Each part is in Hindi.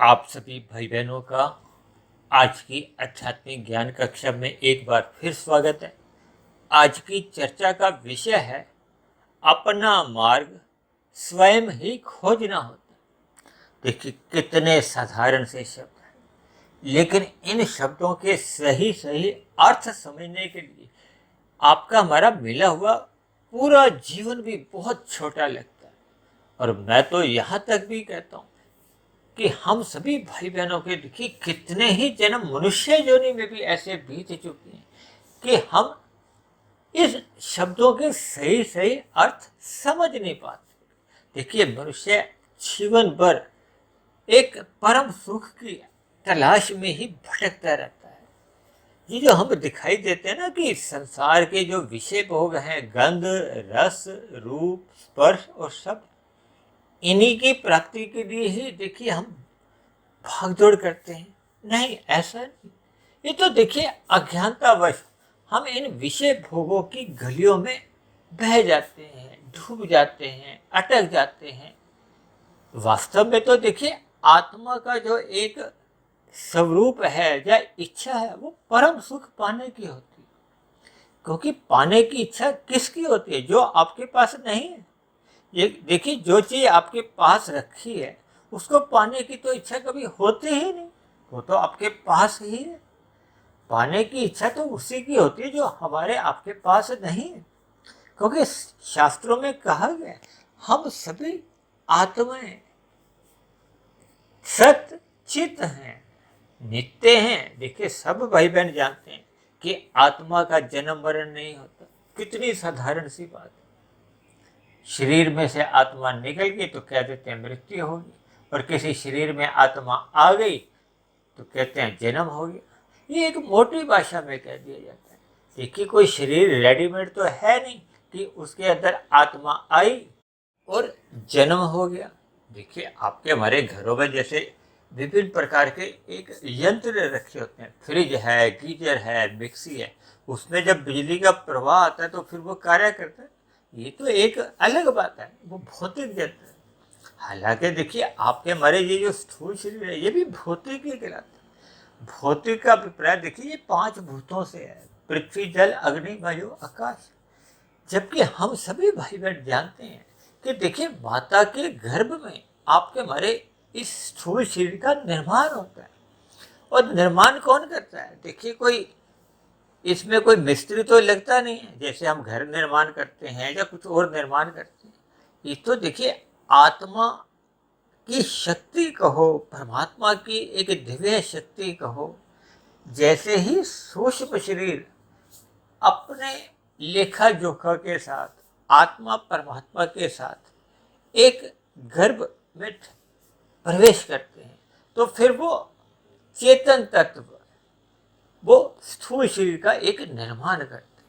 आप सभी भाई बहनों का आज की आध्यात्मिक ज्ञान कक्षा में एक बार फिर स्वागत है। आज की चर्चा का विषय है अपना मार्ग स्वयं ही खोजना होता है। देखिए कितने साधारण से शब्द हैं, लेकिन इन शब्दों के सही सही अर्थ समझने के लिए आपका हमारा मिला हुआ पूरा जीवन भी बहुत छोटा लगता है। और मैं तो यहाँ तक भी कहता हूँ कि हम सभी भाई बहनों के देखिए कितने ही जन्म मनुष्य योनि में भी ऐसे बीत चुके हैं कि हम इस शब्दों के सही सही अर्थ समझ नहीं पाते। देखिए मनुष्य जीवन भर एक परम सुख की तलाश में ही भटकता रहता है। ये जो हम दिखाई देते हैं ना कि संसार के जो विषय भोग हैं, गंध, रस, रूप, स्पर्श और शब्द, इन्हीं की प्राप्ति के लिए ही देखिए हम भागदौड़ करते हैं। नहीं, ऐसा नहीं। ये तो देखिए अज्ञानतावश हम इन विषय भोगों की गलियों में बह जाते हैं, डूब जाते हैं, अटक जाते हैं। वास्तव में तो देखिए आत्मा का जो एक स्वरूप है या इच्छा है वो परम सुख पाने की होती है। क्योंकि पाने की इच्छा किसकी होती है? जो आपके पास नहीं है। ये देखिए जो चीज आपके पास रखी है उसको पाने की तो इच्छा कभी होती ही नहीं, वो तो आपके पास ही है। पाने की इच्छा तो उसी की होती है जो हमारे आपके पास नहीं है। क्योंकि शास्त्रों में कहा गया हम सभी आत्माएं सत्य चित हैं, नित्य हैं। देखिए सब भाई बहन जानते हैं कि आत्मा का जन्म मरण नहीं होता। कितनी साधारण सी बात है। शरीर में से आत्मा निकल गई तो कह देते हैं मृत्यु होगी, और किसी शरीर में आत्मा आ गई तो कहते हैं जन्म हो गया। ये एक मोटी भाषा में कह दिया जाता है। देखिए कोई शरीर रेडीमेड तो है नहीं कि उसके अंदर आत्मा आई और जन्म हो गया। देखिए आपके हमारे घरों में जैसे विभिन्न प्रकार के एक यंत्र रखे होते हैं, फ्रिज है, गीजर है, मिक्सी है, उसमें जब बिजली का प्रवाह आता है तो फिर वो कार्य करता है। ये तो एक अलग बात है, वो भौतिक यंत्र है। हालांकि देखिए आपके हमारे ये जो स्थूल शरीर है ये भी भौतिक ही कहलाता है। भौतिक का अभिप्राय देखिए ये 5 भूतों से है, पृथ्वी, जल, अग्नि, वायु, आकाश। जबकि हम सभी भाई बहन जानते हैं कि देखिए माता के गर्भ में आपके हमारे इस स्थूल शरीर का निर्माण होता है। और निर्माण कौन करता है? देखिए कोई इसमें कोई मिस्त्री तो लगता नहीं है, जैसे हम घर निर्माण करते हैं या कुछ और निर्माण करते हैं। ये तो देखिए आत्मा की शक्ति कहो, परमात्मा की एक दिव्य शक्ति कहो। जैसे ही सूक्ष्म शरीर अपने लेखा जोखा के साथ आत्मा परमात्मा के साथ एक गर्भ में प्रवेश करते हैं तो फिर वो चेतन तत्व वो स्थूल शरीर का एक निर्माण करते हैं,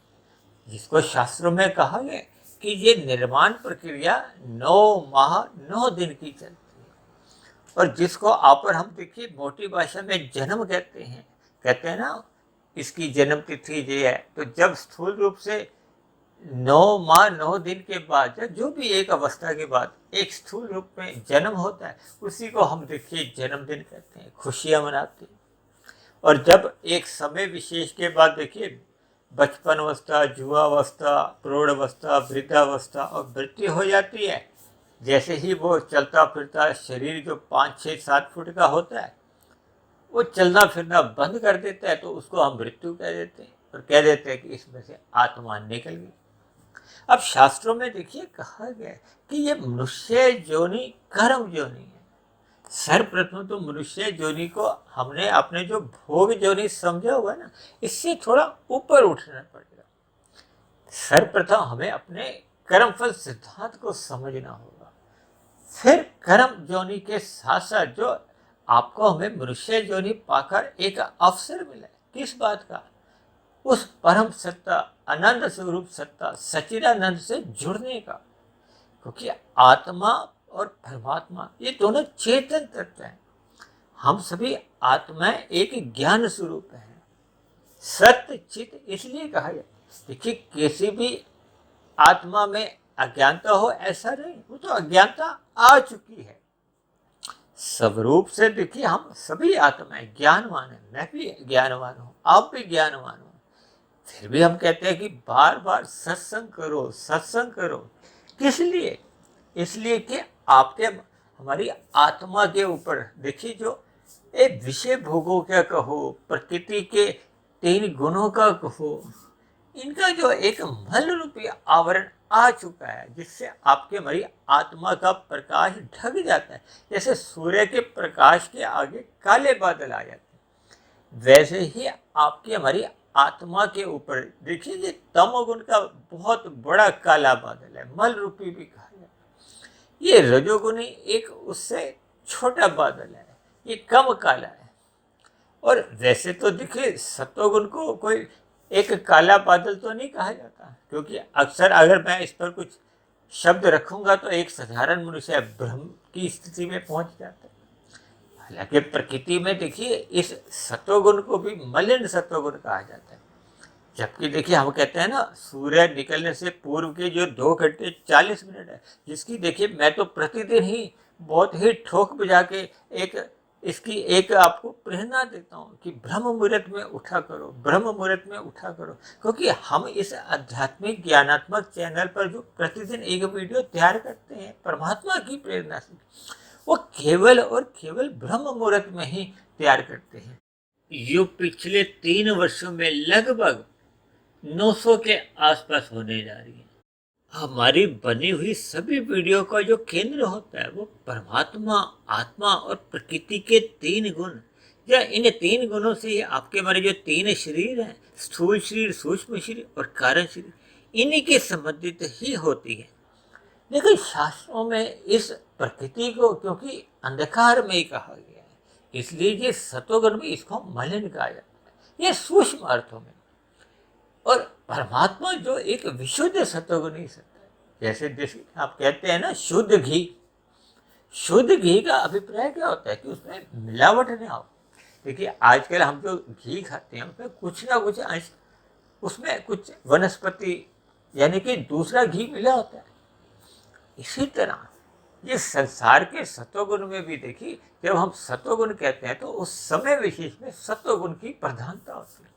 जिसको शास्त्रों में कहा गया कि ये निर्माण प्रक्रिया 9 माह 9 दिन की चलती है। और जिसको आप और हम देखिए मोटी भाषा में जन्म कहते हैं ना, इसकी जन्म तिथि ये है। तो जब स्थूल रूप से 9 माह 9 दिन के बाद या जो भी एक अवस्था के बाद एक स्थूल रूप में जन्म होता है, उसी को हम देखिए जन्मदिन कहते हैं, खुशियाँ मनाते हैं। और जब एक समय विशेष के बाद देखिए बचपन अवस्था, युवावस्था, प्रौढ़ अवस्था, वृद्धावस्था और मृत्यु हो जाती है। जैसे ही वो चलता फिरता शरीर जो 5, 6, 7 फुट का होता है वो चलना फिरना बंद कर देता है, तो उसको हम मृत्यु कह देते हैं और कह देते हैं कि इसमें से आत्मा निकल गई। अब शास्त्रों में देखिए कहा गया कि ये मनुष्य योनि कर्म योनि है। सर्वप्रथम तो मनुष्य योनि को हमने अपने जो भोग योनि समझा हुआ है ना, इससे थोड़ा ऊपर उठना पड़ेगा। सर्वप्रथम हमें अपने कर्मफल सिद्धांत को समझना होगा। फिर कर्म योनि के साथ साथ जो आपको हमें मनुष्य योनि पाकर एक अवसर मिला है, किस बात का? उस परम सत्ता, आनंद स्वरूप सत्ता, सच्चिदानंद से जुड़ने का। क्योंकि आत्मा और परमात्मा ये दोनों चेतन तत्व हैं। हम सभी आत्माएं एक ज्ञान स्वरूप हैं, सत्य चित इसलिए कहा जाता है। देखिए किसी भी आत्मा में अज्ञानता हो ऐसा नहीं, वो तो अज्ञानता आ चुकी है। स्वरूप से देखिए हम सभी आत्माएं ज्ञानवान हैं, मैं भी ज्ञानवान हूँ, आप भी ज्ञानवान हो। फिर भी हम कहते हैं कि बार बार सत्संग करो, सत्संग करो। किस लिए? इसलिए कि आपके हमारी आत्मा के ऊपर देखिए जो एक विषय भोगों का कहो, प्रकृति के 3 गुणों का कहो, इनका जो एक मल रूपी आवरण आ चुका है, जिससे आपके हमारी आत्मा का प्रकाश ढक जाता है। जैसे सूर्य के प्रकाश के आगे काले बादल आ जाते हैं, वैसे ही आपकी हमारी आत्मा के ऊपर देखिए ये तमोगुण का बहुत बड़ा काला बादल है, मल रूपी भी कहा जाता है। ये रजोगुणी एक उससे छोटा बादल है, ये कम काला है। और वैसे तो देखिए सत्वगुण को कोई एक काला बादल तो नहीं कहा जाता, क्योंकि अक्सर अगर मैं इस पर कुछ शब्द रखूंगा तो एक साधारण मनुष्य भ्रम की स्थिति में पहुंच जाता है। हालांकि प्रकृति में देखिए इस सत्वगुण को भी मलिन सत्वगुण कहा जाता है। जबकि देखिए हम कहते हैं ना, सूर्य निकलने से पूर्व के जो 2 घंटे 40 मिनट है, जिसकी देखिए मैं तो प्रतिदिन ही बहुत ही ठोक बजा के इसकी एक आपको प्रेरणा देता हूँ कि ब्रह्म मुहूर्त में उठा करो, ब्रह्म मुहूर्त में उठा करो। क्योंकि हम इस आध्यात्मिक ज्ञानात्मक चैनल पर जो प्रतिदिन एक वीडियो तैयार करते हैं परमात्मा की प्रेरणा से, वो केवल और केवल ब्रह्म मुहूर्त में ही तैयार करते हैं। यो पिछले 3 वर्षों में लगभग 900 के आसपास होने जा रही है। हमारी बनी हुई सभी वीडियो का जो केंद्र होता है वो परमात्मा, आत्मा और प्रकृति के 3 गुण, या इन 3 गुणों से ही आपके हमारे जो 3 शरीर हैं, स्थूल शरीर, सूक्ष्म शरीर और कारण शरीर, इन्हीं के संबंधित ही होती है। लेकिन शास्त्रों में इस प्रकृति को क्योंकि अंधकार में ही कहा गया है, इसलिए ये सत्वगुण में इसको मलिन कहा जाता है, ये सूक्ष्म अर्थों में। और परमात्मा जो एक विशुद्ध सत्वगुण ही सत्य है। जैसे आप कहते हैं ना शुद्ध घी, शुद्ध घी का अभिप्राय क्या होता है कि उसमें मिलावट नहीं हो। देखिए आजकल हम जो घी खाते हैं उसमें कुछ ना कुछ अंश, उसमें कुछ वनस्पति यानी कि दूसरा घी मिला होता है। इसी तरह ये संसार के सत्वगुण में भी देखिए, जब हम सत्वगुण कहते हैं तो उस समय विशेष में सत्वगुण की प्रधानता होती है।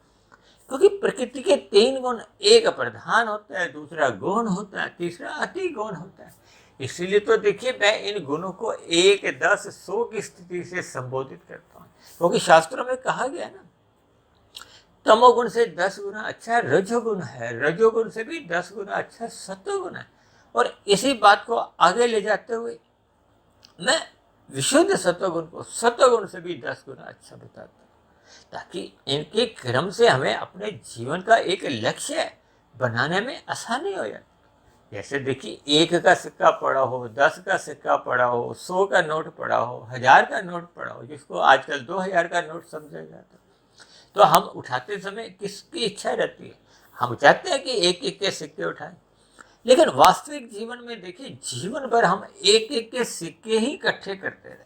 क्योंकि प्रकृति के 3 गुण, एक प्रधान होता है, दूसरा गौण होता है, तीसरा अति गौण होता है। इसीलिए तो देखिए मैं इन गुणों को 1, 10, 100 की स्थिति से संबोधित करता हूँ। क्योंकि शास्त्रों में कहा गया ना, तमोगुण से 10 गुना अच्छा रजोगुण है, रजोगुण से भी 10 गुना अच्छा सत्वगुण है। और इसी बात को आगे ले जाते हुए मैं विशुद्ध सत्वगुण को सत्वगुण से भी 10 गुना अच्छा बताता हूँ, ताकि इनके क्रम से हमें अपने जीवन का एक लक्ष्य बनाने में आसानी हो जाती। जैसे देखिए 1 का सिक्का पड़ा हो, 10 का सिक्का पड़ा हो, 100 का नोट पड़ा हो, 1000 का नोट पड़ा हो, जिसको आजकल 2000 का नोट समझा जाता है, तो हम उठाते समय किसकी इच्छा रहती है? हम चाहते हैं कि एक के सिक्के उठाएं। लेकिन वास्तविक जीवन में देखिए जीवन भर हम एक के सिक्के ही इकट्ठे करते रहते हैं।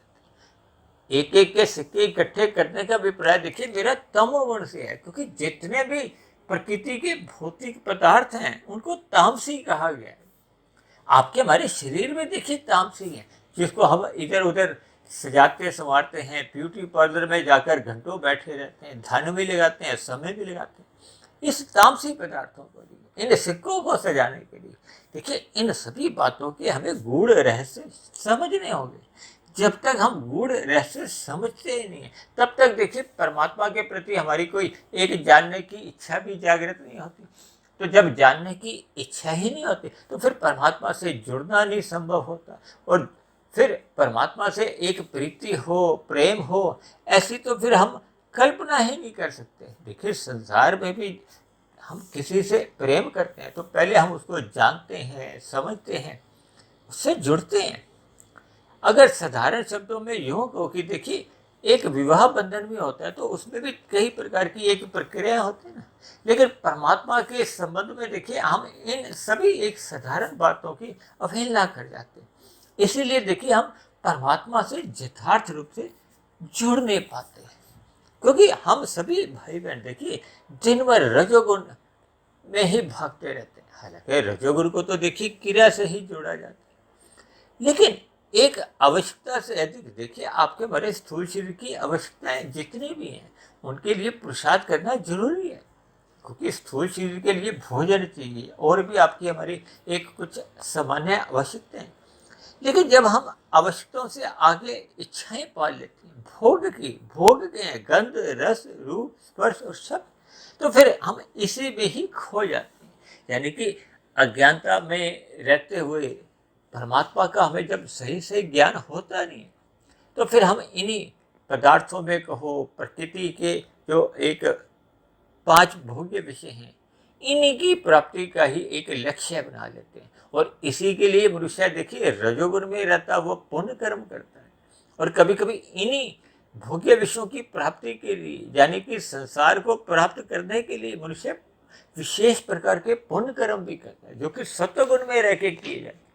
एक के सिक्के इकट्ठे करने का अभिप्राय देखिए मेरा तमोगुण से है, क्योंकि जितने भी प्रकृति के भौतिक पदार्थ हैं उनको तामसी कहा गया है। आपके हमारे शरीर में देखिए तामसी है, जिसको हम इधर उधर सजाते संवारते हैं, ब्यूटी पार्लर में जाकर घंटों बैठे रहते हैं, धन भी लगाते हैं, समय भी लगाते हैं इस तामसी पदार्थों को, इन सिक्कों को सजाने के लिए। देखिए इन सभी बातों के हमें गूढ़ रहस्य समझने होंगे। जब तक हम गूढ़ रहस्य समझते ही नहीं है, तब तक देखिए परमात्मा के प्रति हमारी कोई एक जानने की इच्छा भी जागृत नहीं होती। तो जब जानने की इच्छा ही नहीं होती तो फिर परमात्मा से जुड़ना नहीं संभव होता, और फिर परमात्मा से एक प्रीति हो, प्रेम हो, ऐसी तो फिर हम कल्पना ही नहीं कर सकते। देखिए संसार में भी हम किसी से प्रेम करते हैं तो पहले हम उसको जानते हैं, समझते हैं, उससे जुड़ते हैं। अगर साधारण शब्दों में यूँ कहो कि देखिए एक विवाह बंधन भी होता है तो उसमें भी कई प्रकार की एक प्रक्रिया होती है ना, लेकिन परमात्मा के संबंध में देखिए हम इन सभी एक साधारण बातों की अवहेलना कर जाते हैं। इसीलिए देखिए हम परमात्मा से यथार्थ रूप से जुड़ नहीं पाते, क्योंकि हम सभी भाई बहन देखिए दिन भर रजोगुण में ही भागते रहते हैं। हालांकि रजोगुण को तो देखिए क्रिया से ही जोड़ा जाता है, लेकिन एक आवश्यकता से अधिक, देखिए आपके बड़े स्थूल शरीर की आवश्यकताएं जितनी भी हैं उनके लिए पुरुषार्थ करना जरूरी है, क्योंकि स्थूल शरीर के लिए भोजन चाहिए और भी आपकी हमारी एक कुछ सामान्य आवश्यकताएं। लेकिन जब हम आवश्यकताओं से आगे इच्छाएं पाल लेते हैं, भोग के हैं गंध रस रूप स्पर्श और शब्द, तो फिर हम इसी में ही खो जाते हैं। यानी कि अज्ञानता में रहते हुए परमात्मा का हमें जब सही सही ज्ञान होता नहीं है, तो फिर हम इन्हीं पदार्थों में कहो, प्रकृति के जो एक 5 भोग्य विषय हैं, इन्हीं की प्राप्ति का ही एक लक्ष्य बना लेते हैं। और इसी के लिए मनुष्य देखिए रजोगुण में रहता वो पुण्य कर्म करता है, और कभी कभी इन्हीं भोग्य विषयों की प्राप्ति के लिए, यानी कि संसार को प्राप्त करने के लिए मनुष्य विशेष प्रकार के पुण्य कर्म भी करता है, जो कि सत्वगुण में रह के किए जाते हैं।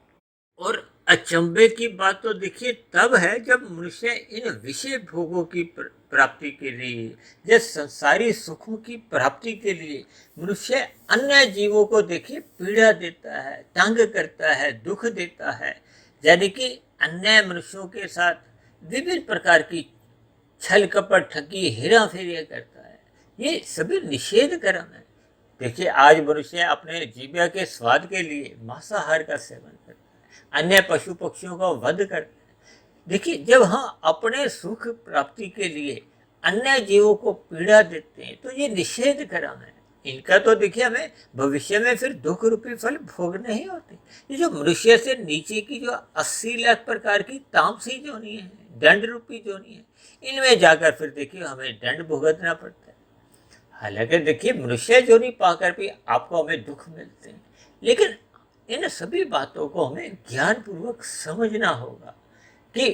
और अचंभे की बात तो देखिए तब है जब मनुष्य इन विषय भोगों की प्राप्ति के लिए या संसारी सुखों की प्राप्ति के लिए मनुष्य अन्य जीवों को देखिए पीड़ा देता है, तंग करता है, दुख देता है, यानी कि अन्य मनुष्यों के साथ विभिन्न प्रकार की छल कपट ठगी हेरा फेरी करता है। ये सभी निषेध कर्म है। देखिए आज मनुष्य अपने जीविका के स्वाद के लिए मांसाहार का सेवन करता है, अन्य पशु पक्षियों का वध करता है। देखिए जब हम अपने सुख प्राप्ति के लिए अन्य जीवों को पीड़ा देते हैं तो ये निषेध कर्म है। इनका तो देखिए हमें भविष्य में फिर दुख रूपी फल भोगने ही होते। ये जो मनुष्य से नीचे की जो 80 लाख प्रकार की तामसी जोनी है, दंड रूपी जोनी है, इनमें जाकर फिर देखिए हमें दंड भुगतना पड़ता है। हालांकि देखिए मनुष्य जोनी पाकर भी आपको हमें दुख मिलते हैं, लेकिन इन सभी बातों को हमें ज्ञान पूर्वक समझना होगा कि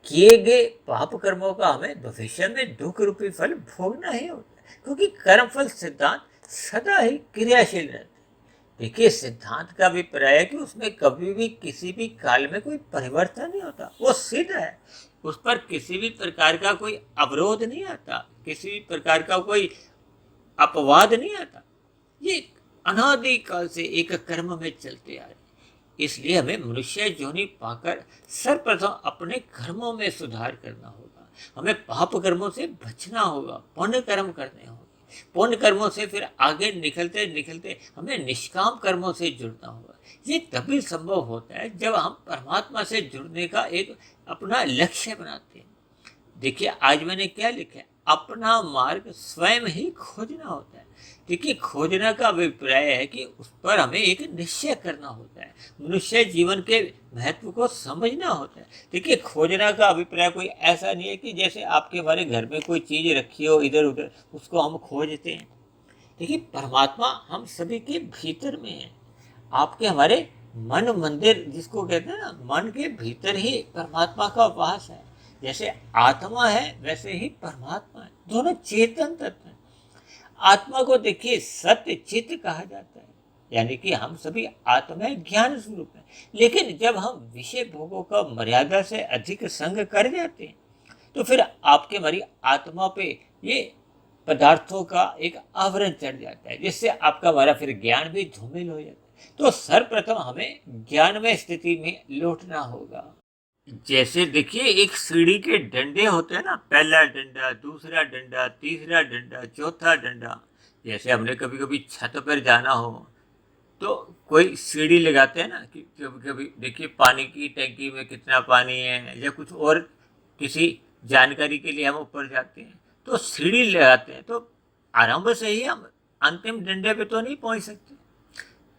किए गए पाप कर्मों का हमें भविष्य में दुख रूपी फल भोगना ही होता है, क्योंकि कर्म फल सिद्धांत सदा ही क्रियाशील रहता है। देखिए सिद्धांत का अभिप्राय है कि उसमें कभी भी किसी भी काल में कोई परिवर्तन नहीं होता, वो सिद्ध है, उस पर किसी भी प्रकार का कोई अवरोध नहीं आता, किसी भी प्रकार का कोई अपवाद नहीं आता। ये अनादि काल से एक कर्म में चलते आ रहे। इसलिए हमें मनुष्य योनि पाकर सर्वप्रथम अपने कर्मों में सुधार करना होगा, हमें पाप कर्मों से बचना होगा, पुण्य कर्म करने होंगे। पुण्य कर्मों से फिर आगे निकलते निकलते हमें निष्काम कर्मों से जुड़ना होगा। ये तभी संभव होता है जब हम परमात्मा से जुड़ने का एक अपना लक्ष्य बनाते हैं। देखिए आज मैंने क्या लिखा है, अपना मार्ग स्वयं ही खोजना होता है। देखिए खोजना का अभिप्राय है कि उस पर हमें एक निश्चय करना होता है, मनुष्य जीवन के महत्व को समझना होता है। देखिए खोजना का अभिप्राय कोई ऐसा नहीं है कि जैसे आपके हमारे घर में कोई चीज़ रखी हो इधर उधर, उसको हम खोजते हैं। देखिए परमात्मा हम सभी के भीतर में है। आपके हमारे मन मंदिर जिसको कहते हैं ना, मन के भीतर ही परमात्मा का वास है। जैसे आत्मा है वैसे ही परमात्मा है, दोनों चेतन तत्व हैं। आत्मा को देखिए सत्य चित्त कहा जाता है, यानी कि हम सभी आत्मा ज्ञान स्वरूप है। लेकिन जब हम विषय भोगों का मर्यादा से अधिक संग कर जाते हैं तो फिर आपके हमारी आत्मा पे ये पदार्थों का एक आवरण चढ़ जाता है, जिससे आपका हमारा फिर ज्ञान भी धूमिल हो जाता है। तो सर्वप्रथम हमें ज्ञानमय स्थिति में लौटना होगा। जैसे देखिए एक सीढ़ी के डंडे होते हैं ना, पहला डंडा, दूसरा डंडा, तीसरा डंडा, चौथा डंडा। जैसे हमने कभी कभी छत पर जाना हो तो कोई सीढ़ी लगाते हैं ना, कि कभी कभी देखिए पानी की टंकी में कितना पानी है या कुछ और किसी जानकारी के लिए हम ऊपर जाते हैं तो सीढ़ी लगाते हैं। तो आरंभ से ही हम अंतिम डंडे पे तो नहीं पहुंच सकते,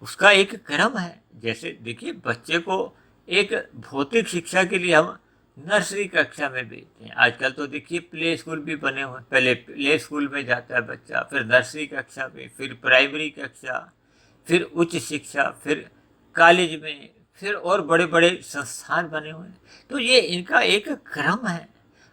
उसका एक क्रम है। जैसे देखिए बच्चे को एक भौतिक शिक्षा के लिए हम नर्सरी कक्षा में भेजते हैं। आजकल तो देखिए प्ले स्कूल भी बने हुए हैं, पहले प्ले स्कूल में जाता है बच्चा, फिर नर्सरी कक्षा में, फिर प्राइमरी कक्षा, फिर उच्च शिक्षा, फिर कॉलेज में, फिर और बड़े बड़े संस्थान बने हुए हैं। तो ये इनका एक क्रम है।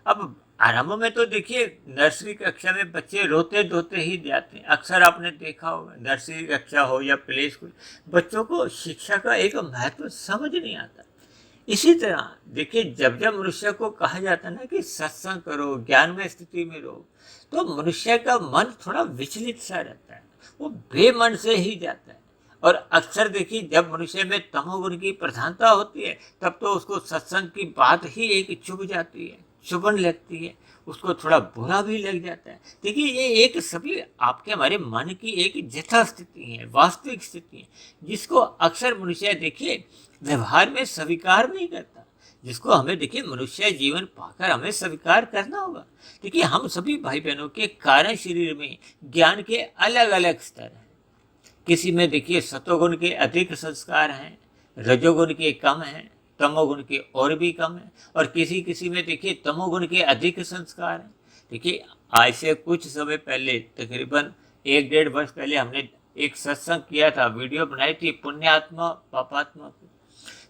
अब आरंभ में तो देखिए नर्सरी कक्षा में बच्चे रोते धोते ही जाते हैं। अक्सर आपने देखा होगा नर्सरी कक्षा हो या प्ले स्कूल, बच्चों को शिक्षा का एक महत्व समझ नहीं आता। इसी तरह देखिए जब जब मनुष्य को कहा जाता है ना कि सत्संग करो, ज्ञान में स्थिति में रहो, तो मनुष्य का मन थोड़ा विचलित सा रहता है, वो बेमन से ही जाता है। और अक्सर देखिए जब मनुष्य में तमोगुण की प्रधानता होती है तब तो उसको सत्संग की बात ही एक चुभ जाती है, चुभन लगती है, उसको थोड़ा बुरा भी लग जाता है। देखिए ये एक सभी आपके हमारे मन की एक जथा स्थिति है, वास्तविक स्थिति है, जिसको अक्सर मनुष्य देखिए व्यवहार में स्वीकार नहीं करता, जिसको हमें देखिए मनुष्य जीवन पाकर हमें स्वीकार करना होगा। देखिए हम सभी भाई बहनों के कारण शरीर में ज्ञान के अलग अलग स्तर हैं। किसी में देखिए सतोगुण के अधिक संस्कार हैं, रजोगुण के कम हैं, तमोगुण के और भी कम है, और किसी किसी में देखिए तमोगुण के अधिक संस्कार हैं। देखिए आज से कुछ समय पहले तकरीबन 1-1.5 वर्ष पहले हमने एक सत्संग किया था, वीडियो बनाई थी पुण्यात्मा पापात्मा की।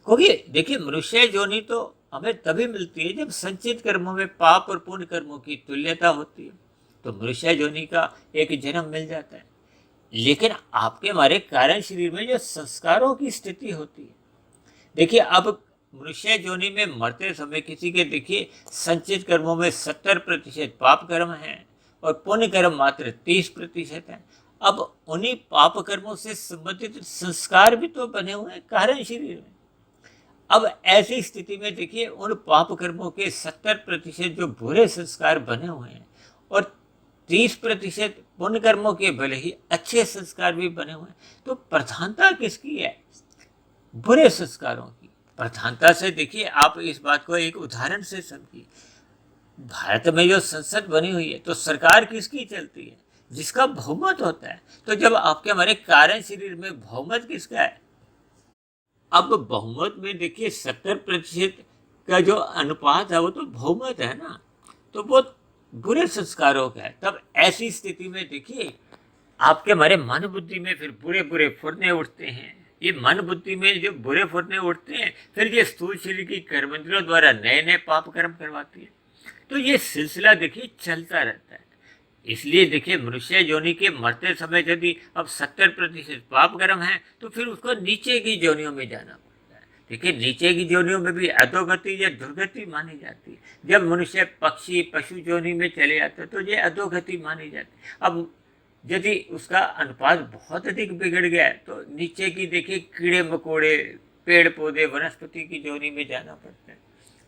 क्योंकि देखिए मनुष्य योनि तो हमें तभी मिलती है जब संचित कर्मों में पाप और पुण्य कर्मों की तुल्यता होती है, तो मनुष्य योनि का एक जन्म मिल जाता है। लेकिन आपके हमारे कारण शरीर में जो संस्कारों की स्थिति होती है, देखिए अब मनुष्य योनि में मरते समय किसी के देखिए संचित कर्मों में 70% पाप कर्म है और पुण्य कर्म मात्र 30% है। अब उन्हीं पाप कर्मों से संबंधित संस्कार भी तो बने हुए हैं कारण शरीर में। अब ऐसी स्थिति में देखिए उन पाप कर्मों के 70% जो बुरे संस्कार बने हुए हैं और 30% पुण्य कर्मों के भले ही अच्छे संस्कार भी बने हुए हैं, तो प्रधानता किसकी है? बुरे संस्कारों की प्रधानता से। देखिए आप इस बात को एक उदाहरण से समझिए, भारत में जो संसद बनी हुई है तो सरकार किसकी चलती है? जिसका बहुमत होता है। तो जब आपके हमारे कारण शरीर में बहुमत किसका है? अब बहुमत में देखिए 70% का जो अनुपात है वो तो बहुमत है ना, तो वो बुरे संस्कारों का है। तब ऐसी स्थिति में देखिए आपके हमारे मन बुद्धि में फिर बुरे बुरे फुरने उठते हैं। ये मन बुद्धि में जो बुरे फुरने उठते हैं फिर ये स्थूल शरीर की कर्मेंद्रियों द्वारा नए नए पाप कर्म करवाती है। तो ये सिलसिला देखिए चलता रहता है। इसलिए देखिए मनुष्य योनि के मरते समय यदि अब 70% पाप कर्म है तो फिर उसको नीचे की योनियों में जाना पड़ता है। देखिए नीचे की योनियों में भी अधोगति या दुर्गति मानी जाती है। जब मनुष्य पक्षी पशु योनि में चले जाते हैं तो ये अधोगति मानी जाती है। अब यदि उसका अनुपात बहुत अधिक बिगड़ गया है तो नीचे की देखिए कीड़े मकोड़े पेड़ पौधे वनस्पति की योनि में जाना पड़ता है।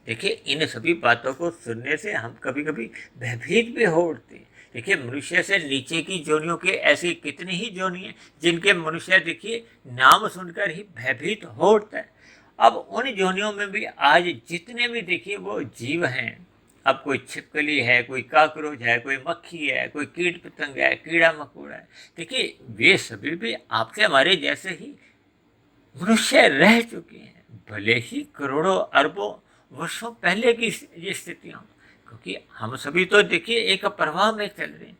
देखिए इन सभी बातों को सुनने से हम कभी कभी भयभीत भी हो उठते हैं। देखिए मनुष्य से नीचे की जोनियों के ऐसी कितनी ही जोनी हैं जिनके मनुष्य देखिए नाम सुनकर ही भयभीत हो उठता है। अब उन जोनियों में भी आज जितने भी देखिए वो जीव हैं, अब कोई छिपकली है, कोई काकरोच है, कोई मक्खी है, कोई कीट पतंग है, कीड़ा मकोड़ा है, देखिए वे सभी भी आपसे हमारे जैसे ही मनुष्य रह चुके हैं, भले ही करोड़ों अरबों वर्षों पहले की ये स्थितियाँ, क्योंकि हम सभी तो देखिए एक प्रवाह में चल रहे हैं।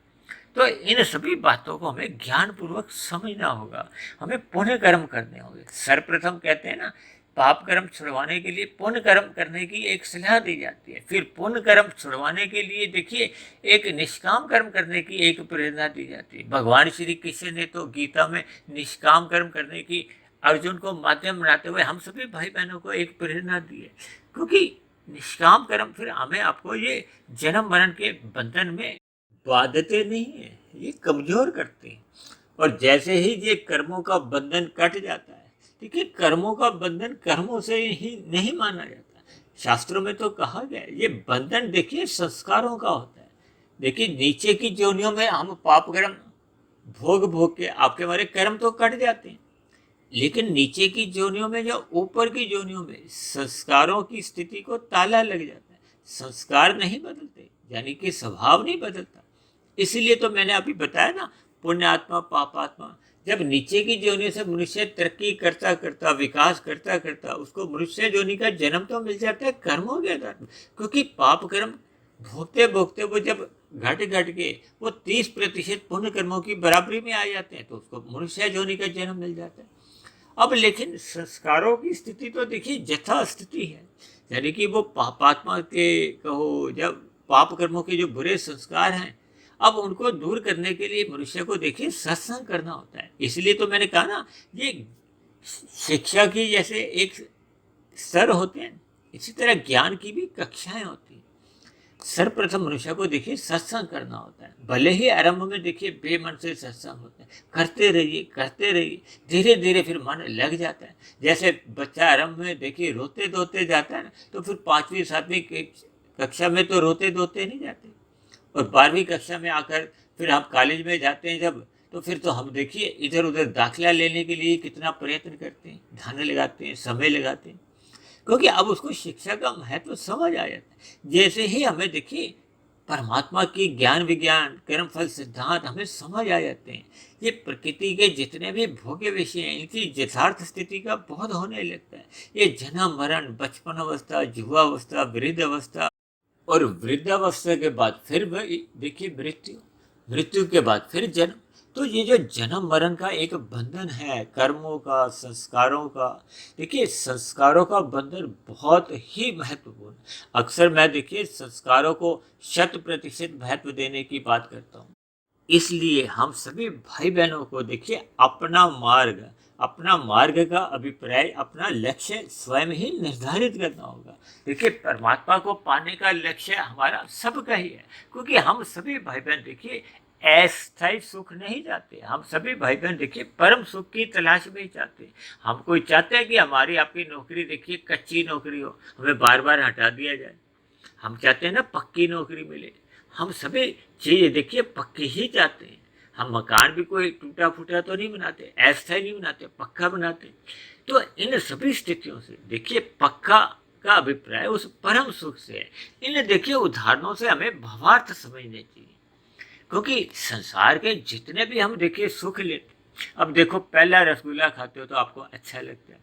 तो इन सभी बातों को हमें ज्ञान पूर्वक समझना होगा, हमें पुण्य कर्म करने होंगे। सर्वप्रथम कहते हैं ना, पाप कर्म छुड़वाने के लिए पुण्य कर्म करने की एक सलाह दी जाती है। फिर पुण्य कर्म छुड़वाने के लिए देखिए एक निष्काम कर्म करने की एक प्रेरणा दी जाती है। भगवान श्री कृष्ण ने तो गीता में निष्काम कर्म करने की अर्जुन को माध्यम बनाते हुए हम सभी भाई बहनों को एक प्रेरणा दी है, क्योंकि निष्काम कर्म फिर हमें आपको ये जन्म मरण के बंधन में बांधते नहीं है, ये कमजोर करते हैं। और जैसे ही ये कर्मों का बंधन कट जाता है, देखिए कर्मों का बंधन कर्मों से ही नहीं माना जाता। शास्त्रों में तो कहा गया है ये बंधन देखिए संस्कारों का होता है। देखिए नीचे की जोनियों में हम पाप कर्म भोग भोग के आपके हमारे कर्म तो कट जाते हैं, लेकिन नीचे की जोनियों में या ऊपर की जोनियों में संस्कारों की स्थिति को ताला लग जाता है। संस्कार नहीं बदलते, यानी कि स्वभाव नहीं बदलता। इसीलिए तो मैंने अभी बताया ना, पुण्यात्मा पापात्मा। जब नीचे की जोनियों से मनुष्य तरक्की करता करता विकास करता करता उसको मनुष्य जोनि का जन्म तो मिल जाता है कर्मों के आधार पर, क्योंकि पाप कर्म भोगते भोगते वो जब घट घट के वो 30% पुण्य कर्मों की बराबरी में आ जाते हैं तो उसको मनुष्य जोनि का जन्म मिल जाता है। अब लेकिन संस्कारों की स्थिति तो देखिए जथा स्थिति है, यानी कि वो पापात्मा के कहो, जब पाप कर्मों के जो बुरे संस्कार हैं अब उनको दूर करने के लिए मनुष्य को देखिए सत्संग करना होता है। इसलिए तो मैंने कहा ना, ये शिक्षा की जैसे एक स्तर होते हैं, इसी तरह ज्ञान की भी कक्षाएं होती हैं। सर्वप्रथम मनुष्य को देखिए सत्संग करना होता है। भले ही आरंभ में देखिए बेमन से सत्संग होता है, करते रहिए, धीरे धीरे फिर मन लग जाता है। जैसे बच्चा आरंभ में देखिए रोते धोते जाता है ना, तो फिर 5वीं 7वीं कक्षा में तो रोते धोते नहीं जाते, और 12वीं कक्षा में आकर फिर हम कॉलेज में जाते हैं जब, तो फिर तो हम देखिए इधर उधर दाखिला लेने के लिए कितना प्रयत्न करते हैं, धन लगाते हैं, समय लगाते हैं, क्योंकि अब उसको शिक्षा का महत्व समझ आ जाता है। जैसे ही हमें देखिए परमात्मा की ज्ञान विज्ञान कर्म फल सिद्धांत हमें समझ आ जाते हैं, ये प्रकृति के जितने भी भोग्य विषय हैं इनकी यथार्थ स्थिति का बोध होने लगता है। ये जन्म मरण, बचपन अवस्था, युवावस्था, वृद्ध अवस्था, और वृद्धावस्था के बाद फिर देखिए मृत्यु, मृत्यु के बाद फिर जन्म। तो ये जो जन्म मरण का एक बंधन है, कर्मों का, संस्कारों का, देखिए संस्कारों का बंधन बहुत ही महत्वपूर्ण। अक्सर मैं देखिए संस्कारों को 100% महत्व देने की बात करता हूँ। इसलिए हम सभी भाई बहनों को देखिए अपना मार्ग का अभिप्राय, अपना लक्ष्य स्वयं ही निर्धारित करना होगा। देखिए परमात्मा को पाने का लक्ष्य हमारा सबका ही है, क्योंकि हम सभी भाई बहन देखिए अस्थायी सुख नहीं चाहते। हम सभी भाई बहन देखिए परम सुख की तलाश में ही चाहते हैं। हम कोई चाहते हैं कि हमारी आपकी नौकरी देखिए कच्ची नौकरी हो, हमें बार बार हटा दिया जाए। हम चाहते हैं ना पक्की नौकरी मिले। हम सभी चीज़ें देखिए पक्की ही चाहते हैं। हम मकान भी कोई टूटा फूटा तो नहीं बनाते, अस्थायी नहीं बनाते, पक्का बनाते। तो इन सभी स्थितियों से देखिए पक्का का अभिप्राय उस परम सुख से है। इन देखिए उदाहरणों से हमें भावार्थ समझने चाहिए, क्योंकि संसार के जितने भी हम देखिए सुख लेते, अब देखो पहला रसगुल्ला खाते हो तो आपको अच्छा लगता है,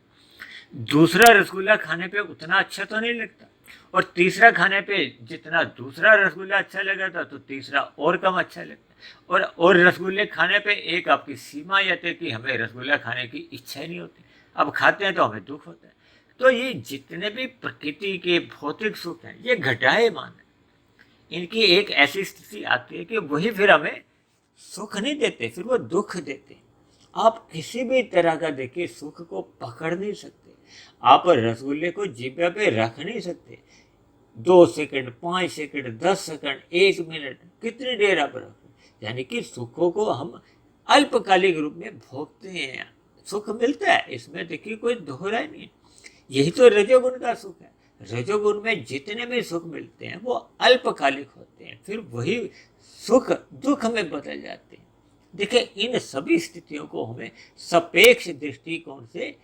दूसरा रसगुल्ला खाने पे उतना अच्छा तो नहीं लगता, और तीसरा खाने पे जितना दूसरा रसगुल्ला अच्छा लगा था तो तीसरा और कम अच्छा लगता है, और रसगुल्ले खाने पे एक आपकी सीमा यह है कि हमें रसगुल्ला खाने की इच्छा ही नहीं होती, अब खाते हैं तो हमें दुख होता है। तो ये जितने भी प्रकृति के भौतिक सुख हैं ये घटायमान है। इनकी एक ऐसी स्थिति आती है कि वही फिर हमें सुख नहीं देते, फिर वो दुख देते। आप किसी भी तरह का देखिए सुख को पकड़ नहीं सकते, आप रसगुल्ले को जीभ पे रख नहीं सकते। 2 सेकंड, 5 सेकंड, 10 सेकंड, 1 मिनट, कितनी देर आप रखो, यानी कि सुखों को हम अल्पकालिक रूप में भोगते हैं। सुख मिलता है, इसमें देखिए कोई दोहराई नहीं। यही तो रजोगुण का सुख है। रजोगुण में जितने भी सुख मिलते हैं वो अल्पकालिक होते हैं, फिर वही सुख दुख में बदल जाते हैं। देखिए इन सभी स्थितियों को हमें सापेक्ष दृष्टिकोण से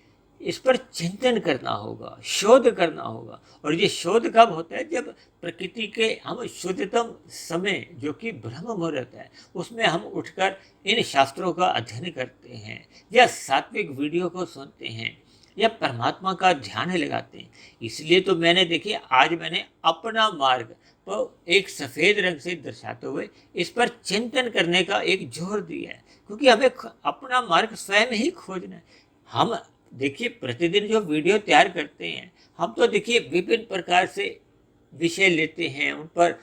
इस पर चिंतन करना होगा, शोध करना होगा। और ये शोध कब होता है, जब प्रकृति के हम शुद्धतम समय जो कि ब्रह्म मुहूर्त है उसमें हम उठकर इन शास्त्रों का अध्ययन करते हैं, या सात्विक वीडियो को सुनते हैं, या परमात्मा का ध्यान लगाते हैं। इसलिए तो मैंने देखिए आज मैंने अपना मार्ग को एक सफ़ेद रंग से दर्शाते हुए इस पर चिंतन करने का एक जोर दिया है, क्योंकि हमें अपना मार्ग स्वयं ही खोजना है। हम देखिए प्रतिदिन जो वीडियो तैयार करते हैं, हम तो देखिए विभिन्न प्रकार से विषय लेते हैं, उन पर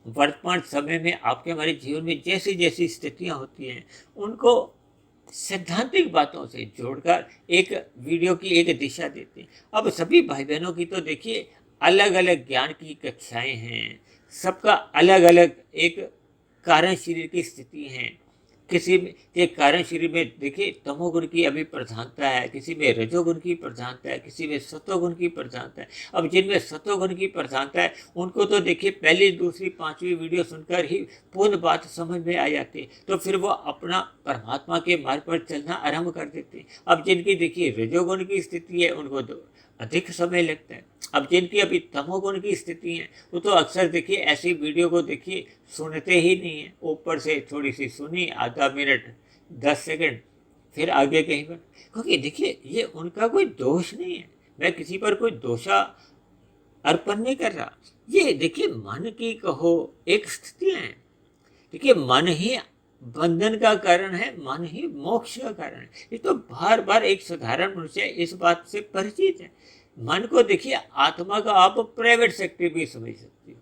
वर्तमान समय में आपके हमारे जीवन में जैसी जैसी स्थितियां होती हैं उनको सैद्धांतिक बातों से जोड़कर एक वीडियो की एक दिशा देते हैं। अब सभी भाई बहनों की तो देखिए अलग अलग ज्ञान की कक्षाएं हैं, सबका अलग अलग एक कारण शरीर की स्थिति है। किसी में के कारण शरीर में देखिए तमोगुण की अभी प्रधानता है, किसी में रजोगुण की प्रधानता है, किसी में सतोगुण की प्रधानता है। अब जिनमें सतोगुण की प्रधानता है उनको तो देखिए पहली दूसरी पांचवी वीडियो सुनकर ही पूर्ण बात समझ में आ जाती है, तो फिर वो अपना परमात्मा के मार्ग पर चलना आरंभ कर देते हैं। अब जिनकी देखिए रजोगुण की स्थिति है उनको तो अधिक समय लगता है। अब जिनकी अभी तमोगुण की स्थिति है वो तो अक्सर देखिए ऐसी वीडियो को देखिए सुनते ही नहीं है, ऊपर से थोड़ी सी सुनी, आधा मिनट, 10 सेकंड, फिर आगे कहीं पर। क्योंकि देखिए ये उनका कोई दोष नहीं है, मैं किसी पर कोई दोषा अर्पण नहीं कर रहा। ये देखिए मन की कहो एक स्थितियाँ हैं। देखिए मन ही बंधन का कारण है, मन ही मोक्ष का कारण है। ये तो बार बार एक साधारण मनुष्य इस बात से परिचित है। मन को देखिए आत्मा का आप प्राइवेट सेक्रेटरी भी समझ सकते हो।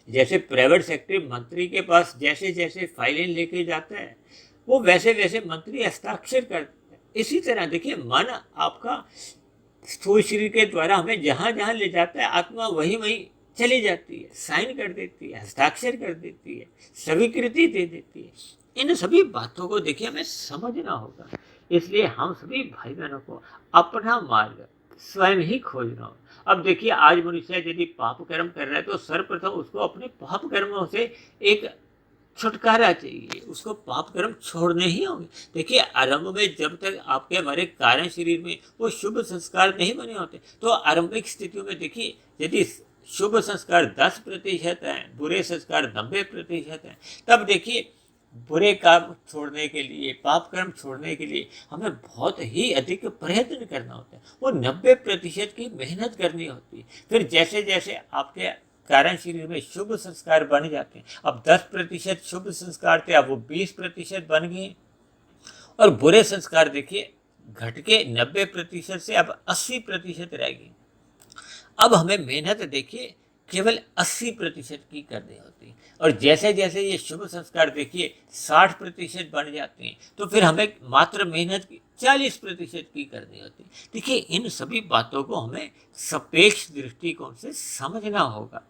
जैसे प्राइवेट सेक्रेटरी मंत्री के पास जैसे जैसे फाइलें लेके जाता है वो वैसे वैसे मंत्री हस्ताक्षर करता है। इसी तरह देखिए मन आपका स्थूल शरीर के द्वारा हमें जहाँ जहाँ ले जाता है, आत्मा वहीं वहीं चली जाती है, साइन कर देती है, हस्ताक्षर कर देती है, स्वीकृति दे देती है। इन सभी बातों को देखिए हमें समझना होगा। इसलिए हम सभी भाई बहनों को अपना मार्ग स्वयं ही खोजना होगा। अब देखिए आज मनुष्य यदि पाप कर्म कर रहा है तो सर्वप्रथम उसको अपने पाप कर्मों से एक छुटकारा चाहिए, उसको पाप कर्म छोड़ने ही होंगे। देखिए आरंभ में जब तक आपके हमारे कारण शरीर में वो शुभ संस्कार नहीं बने होते तो आरंभिक स्थितियों में देखिए यदि शुभ संस्कार 10% है, बुरे संस्कार 90% है, तब देखिए बुरे काम छोड़ने के लिए, पाप कर्म छोड़ने के लिए हमें बहुत ही अधिक प्रयत्न करना होता है। वो 90% की मेहनत करनी होती है। फिर जैसे जैसे आपके कारण शरीर में शुभ संस्कार बन जाते हैं, अब 10% शुभ संस्कार थे, अब वो 20% बन गए, और बुरे संस्कार देखिए घट के 90% से अब 80% रह गए। अब हमें मेहनत देखिए केवल 80% की करनी होती है, और जैसे जैसे ये शुभ संस्कार देखिए 60% बन जाते हैं तो फिर हमें मात्र मेहनत 40% की करनी होती है। देखिए इन सभी बातों को हमें सापेक्ष दृष्टिकोण से समझना होगा,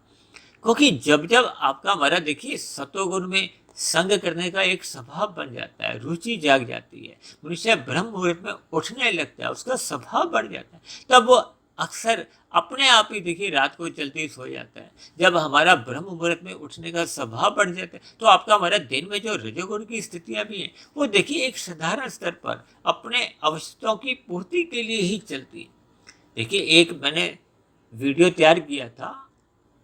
क्योंकि जब जब आपका हमारा देखिए सतोगुण में संग करने का एक स्वभाव बन जाता है, रुचि जाग जाती है, मनुष्य ब्रह्म मुहूर्त में उठने लगता है, उसका स्वभाव बढ़ जाता है, तब वो अक्सर अपने आप ही देखिए रात को जल्दी सो जाता है। जब हमारा ब्रह्म मुहूर्त में उठने का स्वभाव बढ़ जाता है तो आपका हमारा दिन में जो रजोगुण की स्थितियां भी हैं वो देखिए एक साधारण स्तर पर अपने आवश्यकताओं की पूर्ति के लिए ही चलती है। देखिए एक मैंने वीडियो तैयार किया था,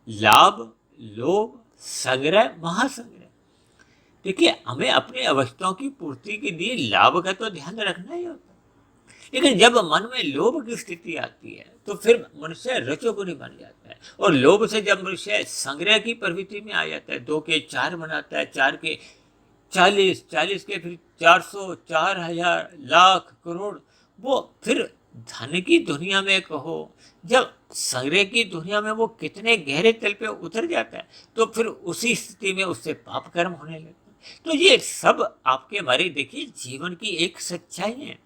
लाभ, लोभ, संग्रह, महासंग्रह। देखिए हमें अपनी आवश्यकताओं की पूर्ति के लिए लाभ का तो ध्यान रखना ही होता है, लेकिन जब मन में लोभ की स्थिति आती है तो फिर मनुष्य रजोगुणी बन जाता है, और लोभ से जब मनुष्य संग्रह की प्रवृत्ति में आ जाता है, 2 के 4 बनाता है, 4 के 40, 40 के फिर 400, 4000, लाख, करोड़, वो फिर धन की दुनिया में कहो, जब संग्रह की दुनिया में वो कितने गहरे तल पे उतर जाता है तो फिर उसी स्थिति में उससे पाप कर्म होने लगते हैं। तो ये सब आपके हमारे देखिए जीवन की एक सच्चाई है।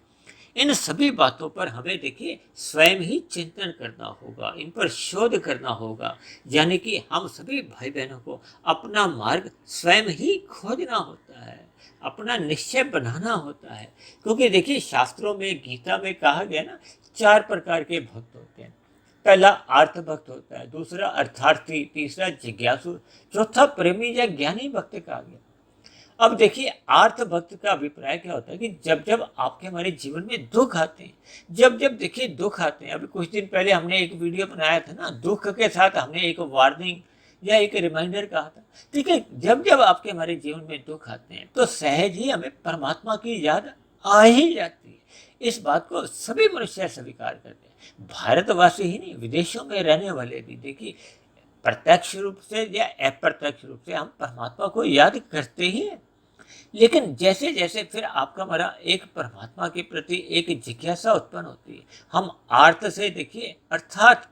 इन सभी बातों पर हमें देखिए स्वयं ही चिंतन करना होगा, इन पर शोध करना होगा, यानी कि हम सभी भाई बहनों को अपना मार्ग स्वयं ही खोजना होता है, अपना निश्चय बनाना होता है। क्योंकि देखिए शास्त्रों में, गीता में कहा गया ना, 4 प्रकार के भक्त होते हैं। पहला अर्थ भक्त होता है, दूसरा अर्थार्थी, तीसरा जिज्ञासु, चौथा प्रेमी या ज्ञानी भक्त कहा गया। अब देखिए आर्थ भक्त का अभिप्राय क्या होता है कि जब जब आपके हमारे जीवन में दुख आते हैं, जब जब देखिए दुख आते हैं, अभी कुछ दिन पहले हमने एक वीडियो बनाया था ना, दुख के साथ हमने एक वार्निंग या एक रिमाइंडर कहा था। ठीक है, जब जब आपके हमारे जीवन में दुख आते हैं तो सहज ही हमें परमात्मा की याद आ ही जाती है। इस बात को सभी मनुष्य स्वीकार करते हैं, भारतवासी ही नहीं, विदेशों में रहने वाले भी देखिए प्रत्यक्ष रूप से या अप्रत्यक्ष रूप से हम परमात्मा को याद करते ही हैं। लेकिन जैसे जैसे फिर आपका हमारा एक परमात्मा के प्रति एक जिज्ञासा उत्पन्न होती है, हम आर्थ से देखिए अर्थात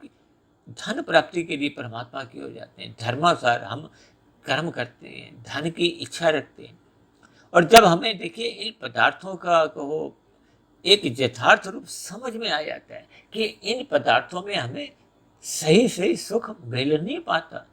धन प्राप्ति के लिए परमात्मा की हो जाते हैं, धर्मानुसार हम कर्म करते हैं, धन की इच्छा रखते हैं, और जब हमें देखिए इन पदार्थों का कहो एक यथार्थ रूप समझ में आ जाता है कि इन पदार्थों में हमें सही सही सुख मिल नहीं पाता,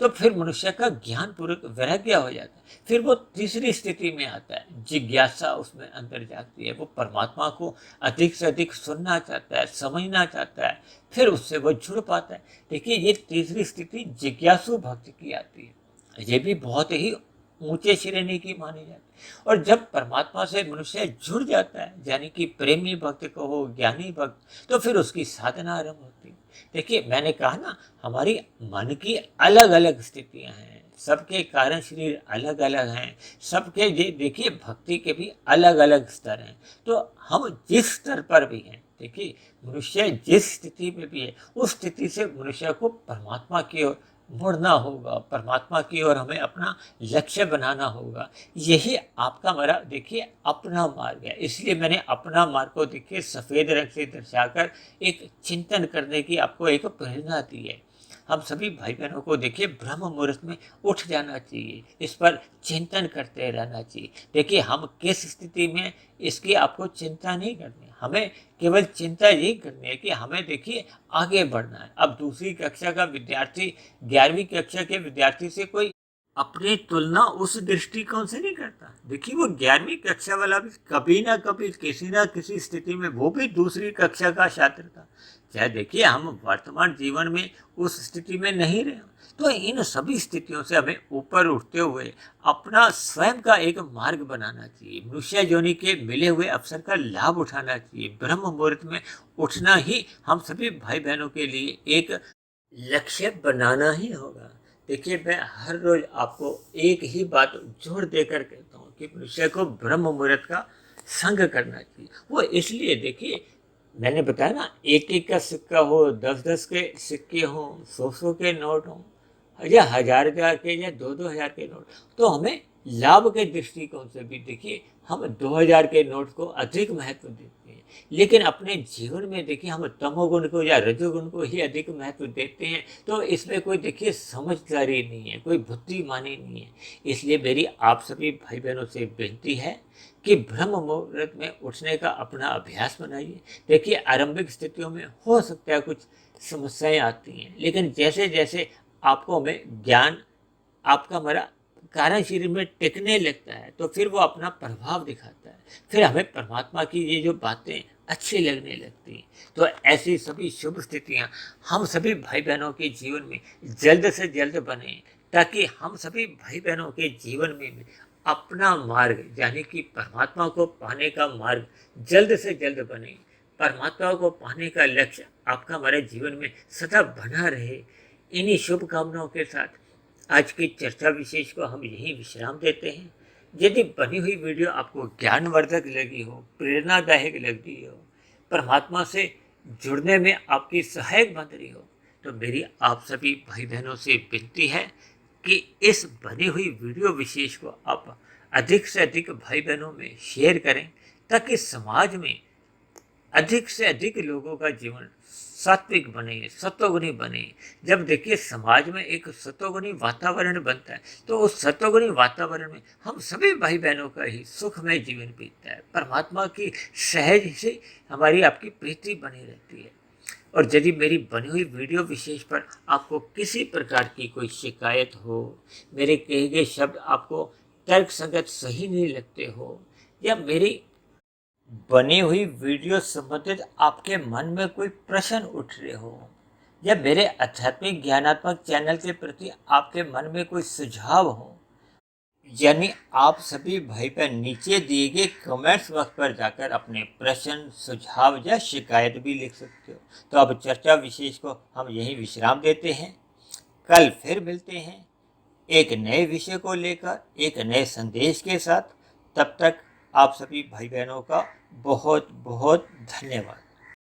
तो फिर मनुष्य का ज्ञान पूर्वक वैराग्य हो जाता है। फिर वो तीसरी स्थिति में आता है, जिज्ञासा उसमें अंदर जाती है, वो परमात्मा को अधिक से अधिक सुनना चाहता है, समझना चाहता है, फिर उससे वो जुड़ पाता है। देखिए ये तीसरी स्थिति जिज्ञासु भक्त की आती है, ये भी बहुत ही ऊंचे श्रेणी की मानी जाती है। और जब परमात्मा से मनुष्य जुड़ जाता है, यानी कि प्रेमी भक्त कहो, ज्ञानी भक्त, तो फिर उसकी साधना आरंभ होती है। देखिए मैंने कहा ना, हमारी मन की अलग अलग स्थितियां हैं, सबके कारण शरीर अलग अलग हैं, सबके ये देखिए भक्ति के भी अलग अलग स्तर हैं। तो हम जिस स्तर पर भी हैं, देखिए मनुष्य जिस स्थिति में भी है, उस स्थिति से मनुष्य को परमात्मा की ओर मुड़ना होगा, परमात्मा की ओर हमें अपना लक्ष्य बनाना होगा। यही आपका हमारा देखिए अपना मार्ग है। इसलिए मैंने अपना मार्ग को देखिए सफ़ेद रंग से दर्शाकर एक चिंतन करने की आपको एक प्रेरणा दी है। हम सभी भाई बहनों को देखिए ब्रह्म मुहूर्त में उठ जाना चाहिए, इस पर चिंतन करते रहना चाहिए। देखिए हम किस स्थिति में, इसकी आपको चिंता नहीं करनी, हमें केवल चिंता यही करनी है कि हमें देखिए आगे बढ़ना है। अब दूसरी कक्षा का विद्यार्थी 11वीं कक्षा के विद्यार्थी से कोई अपनी तुलना उस दृष्टिकोण से नहीं करता। देखिए वो 11वीं कक्षा वाला भी कभी ना कभी किसी ना किसी स्थिति में वो भी दूसरी कक्षा का छात्र था। चाहे देखिए हम वर्तमान जीवन में उस स्थिति में नहीं रहे, तो इन सभी स्थितियों से हमें ऊपर उठते हुए अपना स्वयं का एक मार्ग बनाना चाहिए। मनुष्य योनि के मिले हुए अवसर का लाभ उठाना चाहिए। ब्रह्म मुहूर्त में उठना ही हम सभी भाई बहनों के लिए एक लक्ष्य बनाना ही होगा। देखिए मैं हर रोज आपको एक ही बात जोर देकर कहता हूँ कि मनुष्य को ब्रह्म मुहूर्त का संग करना चाहिए। वो इसलिए देखिए मैंने बताया ना, एक एक का सिक्का हो, 10-10 के सिक्के हों, 100-100 के नोट हों, या 1000-1000 के या 2-2 हज़ार के नोट, तो हमें लाभ के दृष्टिकोण से भी देखिए हम 2000 के नोट को अधिक महत्व देते हैं, लेकिन अपने जीवन में देखिए हम तमोगुण को या रजोगुण को ही अधिक महत्व देते हैं। तो इसमें कोई देखिए समझदारी नहीं है, कोई बुद्धिमानी नहीं है। इसलिए मेरी आप सभी भाई बहनों से विनती है कि ब्रह्म मुहूर्त में उठने का अपना अभ्यास बनाइए। देखिए आरंभिक स्थितियों में हो सकता है कुछ समस्याएं आती हैं, लेकिन जैसे जैसे आपको हमें ज्ञान आपका हमारा कारण शरीर में टिकने लगता है, तो फिर वो अपना प्रभाव दिखाता है, फिर हमें परमात्मा की ये जो बातें अच्छी लगने लगती हैं। तो ऐसी सभी शुभ स्थितियां हम सभी भाई बहनों के जीवन में जल्द से जल्द बने, ताकि हम सभी भाई बहनों के जीवन में अपना मार्ग यानी कि परमात्मा को पाने का मार्ग जल्द से जल्द बने। परमात्मा को पाने का लक्ष्य आपका हमारे जीवन में सदा बना रहे। इन्हीं शुभकामनाओं के साथ आज की चर्चा विशेष को हम यहीं विश्राम देते हैं। यदि बनी हुई वीडियो आपको ज्ञानवर्धक लगी हो, प्रेरणादायक लगी हो, परमात्मा से जुड़ने में आपकी सहायक बन रही हो, तो मेरी आप सभी भाई बहनों से विनती है कि इस बनी हुई वीडियो विशेष को आप अधिक से अधिक भाई बहनों में शेयर करें, ताकि समाज में अधिक से अधिक लोगों का जीवन सात्विक बने, सत्वगुणी बने। जब देखिए समाज में एक सत्वगुणी वातावरण बनता है, तो उस सत्वगुणी वातावरण में हम सभी भाई बहनों का ही सुखमय जीवन बीतता है। परमात्मा की सहज से हमारी आपकी प्रीति बनी रहती है। और यदि मेरी बनी हुई वीडियो विशेष पर आपको किसी प्रकार की कोई शिकायत हो, मेरे कहे गए शब्द आपको तर्क संगत सही नहीं लगते हो, या मेरी बनी हुई वीडियो संबंधित आपके मन में कोई प्रश्न उठ रहे हो, या मेरे आध्यात्मिक ज्ञानात्मक चैनल के प्रति आपके मन में कोई सुझाव हो, यानी आप सभी भाई बहन नीचे दिए गए कमेंट्स बॉक्स पर जाकर अपने प्रश्न, सुझाव या शिकायत भी लिख सकते हो। तो अब चर्चा विशेष को हम यहीं विश्राम देते हैं। कल फिर मिलते हैं एक नए विषय को लेकर, एक नए संदेश के साथ। तब तक आप सभी भाई बहनों का बहुत बहुत धन्यवाद।